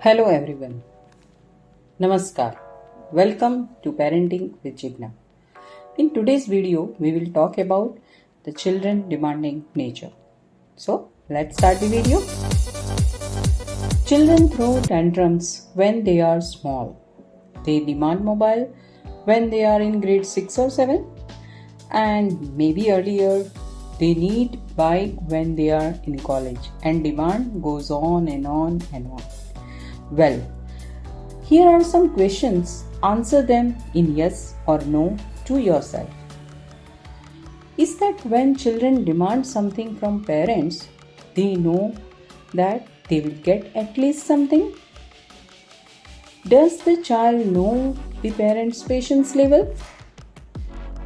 Hello everyone. Namaskar. Welcome to Parenting with Jigna. In today's video, we will talk about the children demanding nature. So, let's start the video. Children throw tantrums when they are small. They demand mobile when they are in grade 6 or 7, and maybe earlier they need bike when they are in college, and demand goes on and on and on. Well, here are some questions. Answer them in yes or no to yourself. Is that when children demand something from parents, they know that they will get at least something? Does the child know the parent's patience level?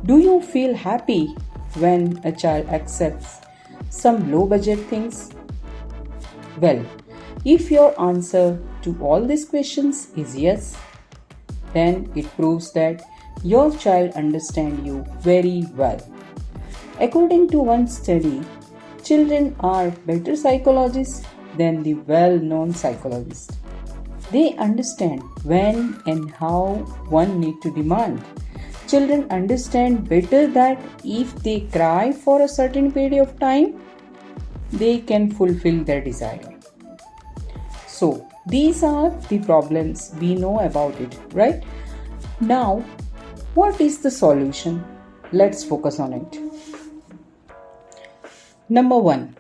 Do you feel happy when a child accepts some low budget things? Well, if your answer to all these questions is yes, then it proves that your child understands you very well. According to one study, children are better psychologists than the well-known psychologists. They understand when and how one needs to demand. Children understand better that if they cry for a certain period of time, they can fulfill their desire. So, these are the problems we know about it, right? Now, what is the solution? Let's focus on it. Number 1.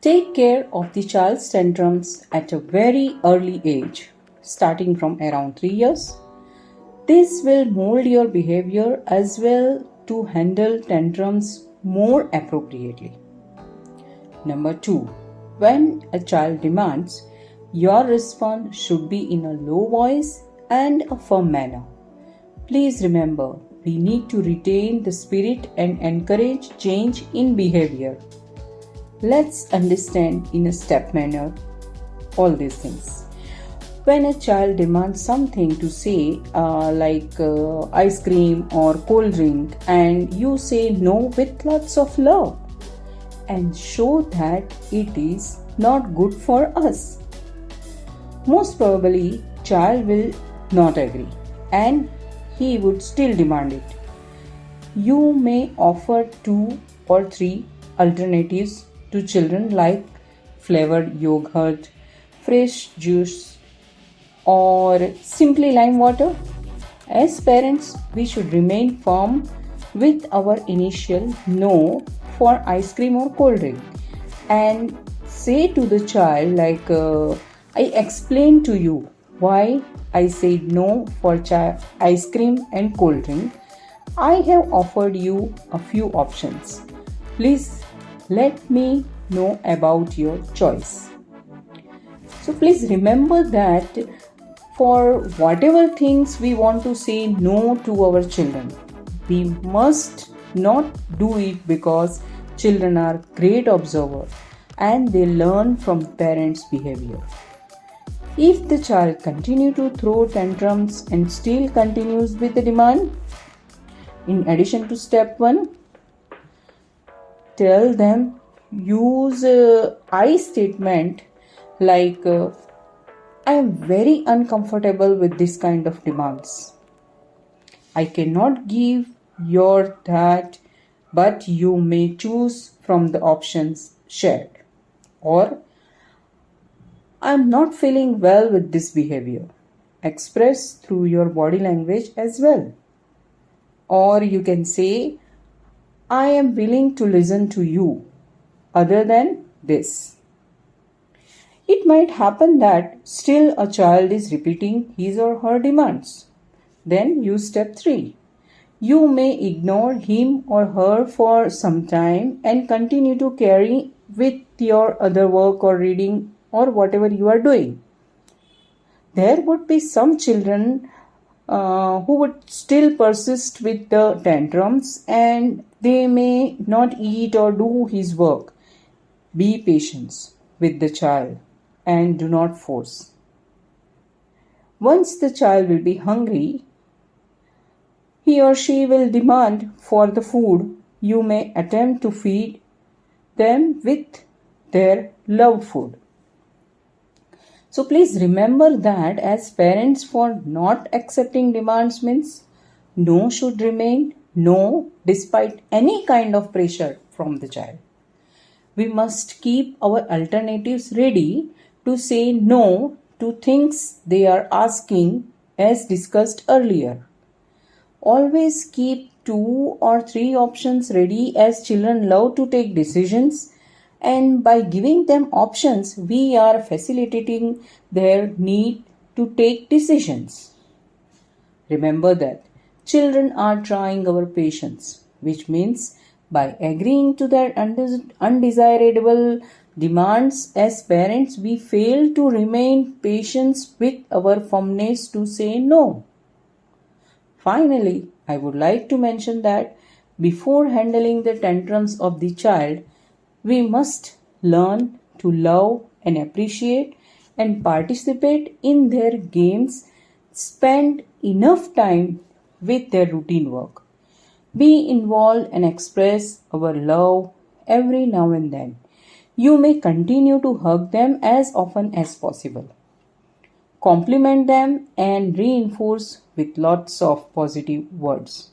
Take care of the child's tantrums at a very early age, starting from around 3 years. This will mold your behavior as well to handle tantrums more appropriately. Number 2. When a child demands, your response should be in a low voice and a firm manner. Please remember, we need to retain the spirit and encourage change in behavior. Let's understand in a step manner all these things. When a child demands something to say like ice cream or cold drink, and you say no with lots of love and show that it is not good for us, most probably child will not agree and he would still demand it. You may offer 2 or 3 alternatives to children like flavored yogurt, fresh juice, or simply lime water. As parents, we should remain firm with our initial no for ice cream or cold drink and say to the child like I explained to you why I said no for ice cream and cold drink. I have offered you a few options. Please let me know about your choice. So please remember that for whatever things we want to say no to our children, we must not do it because children are great observers and they learn from parents' behavior. If the child continues to throw tantrums and still continues with the demand, in addition to step 1, tell them use I statement like I am very uncomfortable with this kind of demands. I cannot give your that, but you may choose from the options shared. Or I am not feeling well with this behavior. Express through your body language as well. Or you can say, I am willing to listen to you other than this. It might happen that still a child is repeating his or her demands. Then use step 3. You may ignore him or her for some time and continue to carry with your other work or reading or whatever you are doing. There would be some children who would still persist with the tantrums and they may not eat or do his work. Be patient with the child and do not force. Once the child will be hungry, he or she will demand for the food. You may attempt to feed them with their love food. So please remember that as parents, for not accepting demands means no should remain no despite any kind of pressure from the child. We must keep our alternatives ready to say no to things they are asking as discussed earlier. Always keep 2 or 3 options ready as children love to take decisions, and by giving them options, we are facilitating their need to take decisions. Remember that children are trying our patience, which means by agreeing to their undesirable demands as parents, we fail to remain patient with our firmness to say no. Finally, I would like to mention that before handling the tantrums of the child, we must learn to love and appreciate and participate in their games, spend enough time with their routine work. Be involved and express our love every now and then. You may continue to hug them as often as possible. Compliment them and reinforce with lots of positive words.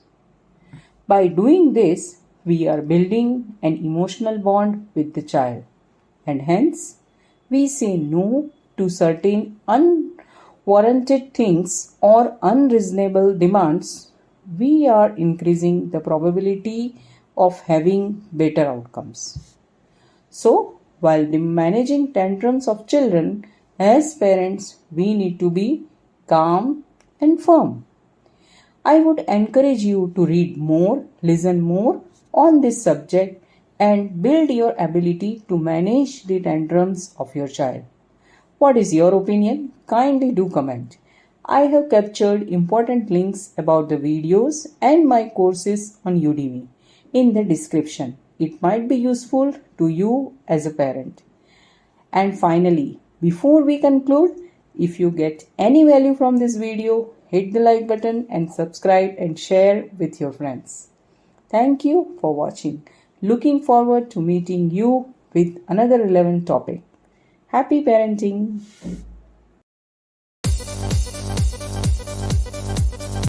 By doing this, we are building an emotional bond with the child, and hence we say no to certain unwarranted things or unreasonable demands. We are increasing the probability of having better outcomes. So, while managing tantrums of children, as parents, we need to be calm and firm. I would encourage you to read more, listen more on this subject, and build your ability to manage the tantrums of your child. What is your opinion? Kindly do comment. I have captured important links about the videos and my courses on Udemy in the description. It might be useful to you as a parent. And finally, before we conclude, if you get any value from this video, hit the like button and subscribe and share with your friends. Thank you for watching. Looking forward to meeting you with another relevant topic. Happy parenting!